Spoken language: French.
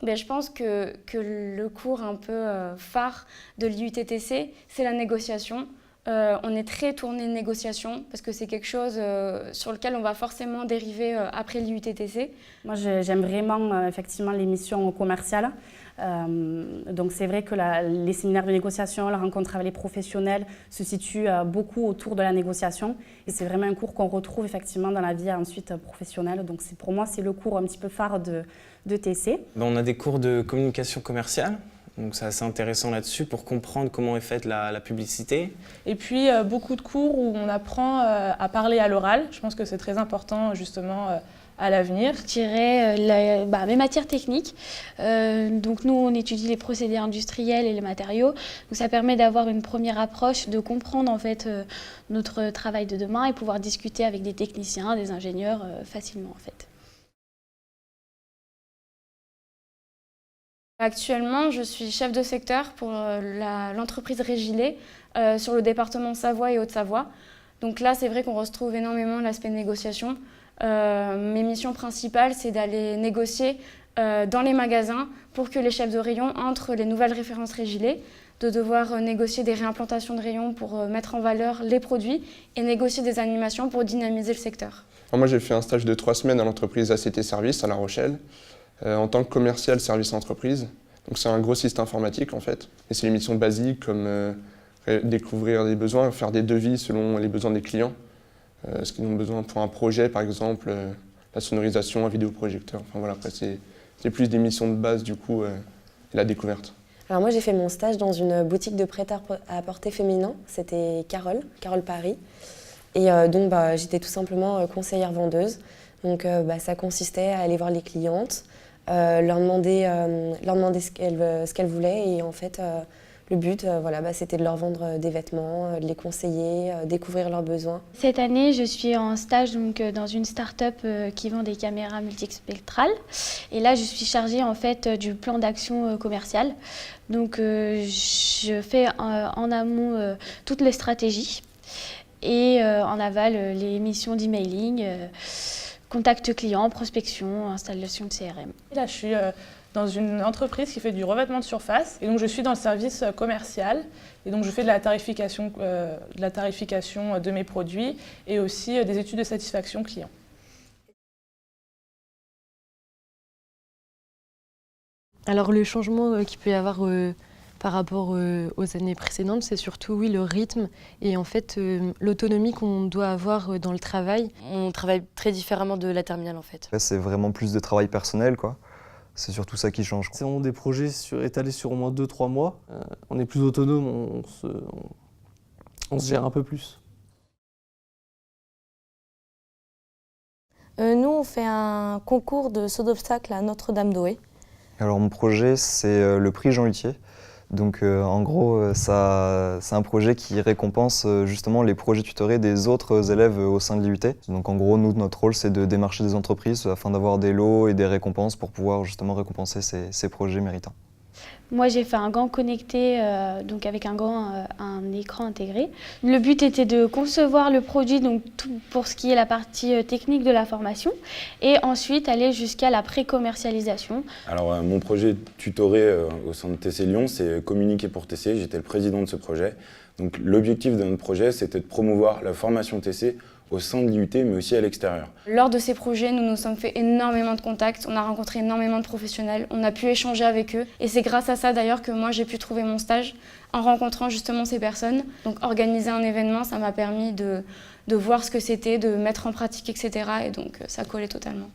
Ben, je pense que le cours un peu phare de l'IUTTC, c'est la négociation. On est très tourné négociation parce que c'est quelque chose sur lequel on va forcément dériver après l'IUTTC. Moi, j'aime vraiment effectivement les missions commerciales. Donc c'est vrai que les séminaires de négociation, la rencontre avec les professionnels se situent beaucoup autour de la négociation. Et c'est vraiment un cours qu'on retrouve effectivement dans la vie ensuite professionnelle. Donc pour moi, c'est le cours un petit peu phare de TC. On a des cours de communication commerciale. Donc c'est assez intéressant là-dessus pour comprendre comment est faite la publicité. Et puis beaucoup de cours où on apprend à parler à l'oral. Je pense que c'est très important justement à l'avenir. Je dirais mes matières techniques. Donc nous, on étudie les procédés industriels et les matériaux. Donc ça permet d'avoir une première approche, de comprendre en fait notre travail de demain et pouvoir discuter avec des techniciens, des ingénieurs facilement en fait. Actuellement, je suis chef de secteur pour l'entreprise Régilé sur le département Savoie et Haute-Savoie. Donc là, c'est vrai qu'on retrouve énormément l'aspect négociation. Mes missions principales, c'est d'aller négocier dans les magasins pour que les chefs de rayon entrent les nouvelles références Régilé, de devoir négocier des réimplantations de rayons pour mettre en valeur les produits et négocier des animations pour dynamiser le secteur. Alors moi, j'ai fait un stage de 3 semaines à l'entreprise ACT Service à La Rochelle. En tant que commercial service entreprise. Donc c'est un grossiste informatique en fait. Et c'est les missions basiques comme découvrir des besoins, faire des devis selon les besoins des clients. Ce qu'ils ont besoin pour un projet par exemple, la sonorisation, un vidéoprojecteur. Enfin voilà, après c'est plus des missions de base du coup et la découverte. Alors moi j'ai fait mon stage dans une boutique de prêt-à-porter féminin, c'était Carole Paris. Et donc j'étais tout simplement conseillère vendeuse. Donc ça consistait à aller voir les clientes, leur demander ce qu'elles voulaient et en fait le but c'était de leur vendre des vêtements, de les conseiller, découvrir leurs besoins. Cette année, je suis en stage donc, dans une start-up qui vend des caméras multispectrales et là je suis chargée en fait du plan d'action commercial. Donc je fais en amont toutes les stratégies et en aval les missions d'emailing. Contact client, prospection, installation de CRM. Là, je suis dans une entreprise qui fait du revêtement de surface et donc je suis dans le service commercial et donc je fais de la tarification de mes produits et aussi des études de satisfaction client. Alors le changement qu'il peut y avoir par rapport aux années précédentes, c'est surtout oui, le rythme et en fait l'autonomie qu'on doit avoir dans le travail. On travaille très différemment de la terminale en fait. C'est vraiment plus de travail personnel quoi. C'est surtout ça qui change. C'est vraiment des projets étalés sur au moins 2-3 mois. On est plus autonome, on se gère un peu plus. Nous, on fait un concours de saut d'obstacle à Notre-Dame-d'Oé. Alors mon projet, c'est le prix Jean Luthier. Donc en gros, c'est un projet qui récompense justement les projets tutorés des autres élèves au sein de l'IUT. Donc en gros, nous, notre rôle, c'est de démarcher des entreprises afin d'avoir des lots et des récompenses pour pouvoir justement récompenser ces projets méritants. Moi, j'ai fait un gant connecté, donc avec un écran intégré. Le but était de concevoir le produit donc, tout pour ce qui est la partie technique de la formation et ensuite aller jusqu'à la pré-commercialisation. Alors, mon projet tutoré au sein de TC Lyon, c'est Communiquer pour TC. J'étais le président de ce projet. Donc, l'objectif de notre projet, c'était de promouvoir la formation TC au sein de l'IUT, mais aussi à l'extérieur. Lors de ces projets, nous nous sommes fait énormément de contacts, on a rencontré énormément de professionnels, on a pu échanger avec eux. Et c'est grâce à ça d'ailleurs que moi j'ai pu trouver mon stage en rencontrant justement ces personnes. Donc organiser un événement, ça m'a permis de voir ce que c'était, de mettre en pratique, etc. Et donc ça collait totalement.